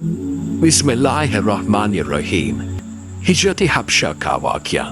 بسم اللہ الرحمن الرحیم۔ ہجرت حبشہ کا واقعہ۔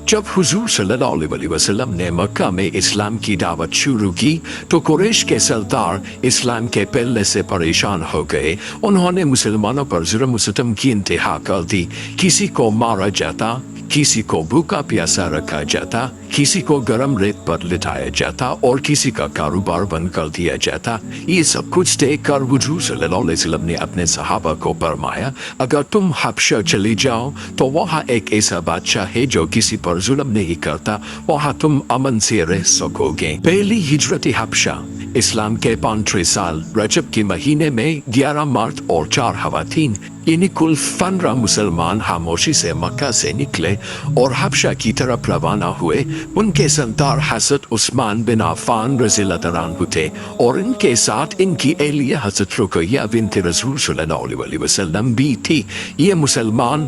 جب حضور صلی اللہ علیہ وسلم نے مکہ میں اسلام کی دعوت شروع کی تو قریش کے سردار اسلام کے پہلے سے پریشان ہو گئے۔ انہوں نے مسلمانوں پر ظلم و ستم کی انتہا کر دی۔ کسی کو مارا جاتا، کسی کو بھوکا پیاسا رکھا جاتا، کسی کو گرم ریت پر لٹایا جاتا اور کسی کا کاروبار بند کر دیا جاتا۔ یہ سب کچھ دیکھ کر حضور صلی اللہ علیہ وسلم نے اپنے صحابہ کو فرمایا، اگر تم حبشہ چلی جاؤ تو وہاں ایک ایسا بادشاہ ہے جو کسی پر ظلم نہیں کرتا، وہاں تم امن سے رہ سکو گے۔ پہلی ہجرت حبشہ۔ اسلام کے 35 سال رجب کے مہینے میں 11 مرد اور 4 خواتین یعنی کل 15 مسلمان خاموشی سے مکہ سے نکلے اور حبشہ کی طرف روانہ ہوئے۔ ان کے سردار حضرت عثمان بن عفان رضی اللہ عنہ تھے اور ان کے ساتھ ان کی اہلیہ حضرت رقیہ بنت رسول صلی اللہ علیہ وسلم بھی تھی۔ یہ مسلمان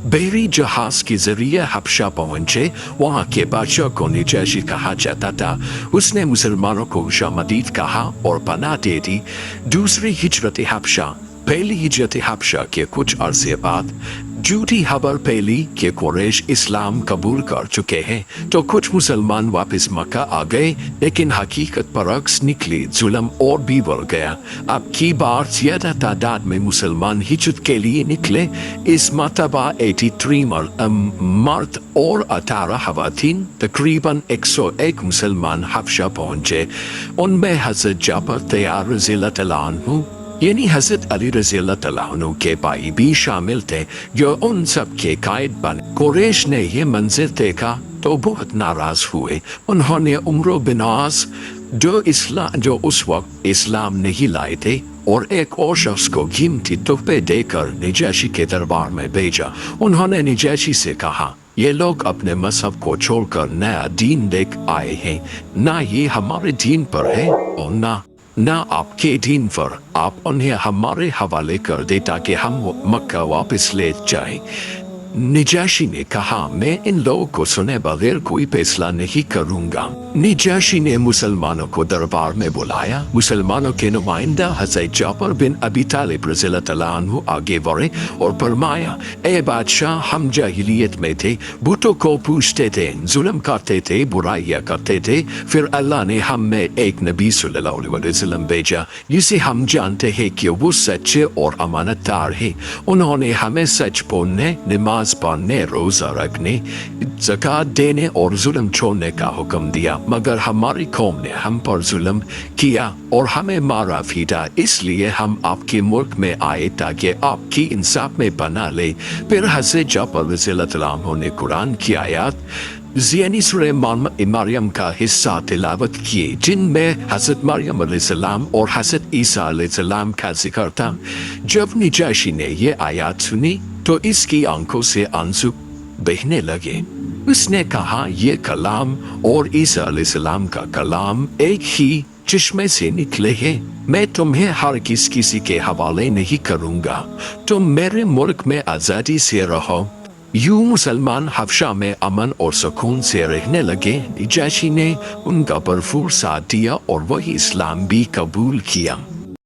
بحری جہاز کے ذریعے حبشہ پہنچے۔ وہاں کے بادشاہ کو نجاشی کہا جاتا تھا۔ اس نے مسلمانوں کو خوش آمدید کہا اور پناہ دے دی۔ دوسری ہجرت حبشہ۔ پہلی ہجرت حبشہ کے کچھ عرصے بعد جھوٹی خبر پھیلی کہ قریش اسلام قبول کر چکے ہیں تو کچھ مسلمان واپس مکہ آ گئے، لیکن حقیقت برعکس نکلی، ظلم اور بھی بڑھ گیا۔ اب کی بار زیادہ تعداد میں مسلمان ہجرت کے لیے نکلے۔ اس مرتبہ 83 مرد اور 18 خواتین، تقریباً 101 مسلمان حبشہ پہنچے۔ ان میں حضرت جعفر طیار رضی اللہ عنہ یعنی حضرت علی رضی اللہ عنہ کے بھائی بھی شامل تھے جو ان سب کے قائد بنے۔ قریش نے یہ منظر دیکھا تو بہت ناراض ہوئے۔ انہوں نے عمرو بن عاص جو اس وقت اسلام نہیں لائے تھے اور ایک اور شخص کو قیمتی تحفے دے کر نجاشی کے دربار میں بھیجا۔ انہوں نے نجاشی سے کہا، یہ لوگ اپنے مذہب کو چھوڑ کر نیا دین لے آئے ہیں، نہ یہ ہمارے دین پر ہے اور نہ آپ کے دین پر۔ آپ انہیں ہمارے حوالے کر دے تاکہ ہم مکہ واپس لے جائیں۔ نجاشی نے کہا، میں ان لوگوں کو سنے بغیر کوئی فیصلہ نہیں کروں گا۔ نجاشی نے مسلمانوں کو دربار میں بلایا۔ مسلمانوں کے نمائندہ حضرت جعفر بن ابی طالب رضی اللہ عنہ آگے بڑھے اور فرمایا، اے بادشاہ، ہم جاہلیت میں تھے، بتوں کو پوجتے تھے، ظلم کرتے تھے، برائیاں کرتے تھے، پھر اللہ نے ہم میں ایک نبی صلی اللہ علیہ وسلم بھیجا جسے ہم جانتے ہیں کہ وہ سچے اور امانت دار ہے۔ انہوں نے ہمیں سچ بولنے، نماز پڑھنے، روزہ رکھنے، زکوٰۃ دینے اور ظلم چھوڑنے کا حکم دیا، مگر ہماری قوم نے ہم پر ظلم کیا اور ہمیں مارا پیٹا، اس لیے ہم آپ کے ملک میں آئے تاکہ آپ کی انصاف میں پناہ لیں۔ پھر حضرت جعفر رضی اللہ عنہ نے قرآن کی آیات یعنی سورہ مریم کا حصہ تلاوت کیے جن میں حضرت مریم علیہ السلام اور حضرت عیسیٰ علیہ السلام کا ذکر تھا۔ جب نجاشی نے یہ آیات سنی تو اس کی آنکھوں سے آنسو بہنے لگے۔ اس نے کہا، یہ کلام اور عیسیٰ علیہ السلام کا کلام ایک ہی چشمے سے نکلے ہیں۔ میں تمہیں ہرگز کسی کے حوالے نہیں کروں گا۔ تم میرے ملک میں آزادی سے رہو۔ یوں مسلمان حبشہ میں امن اور سکون سے رہنے لگے۔ نجاشی نے ان کا بھرپور ساتھ دیا اور وہی اسلام بھی قبول کیا۔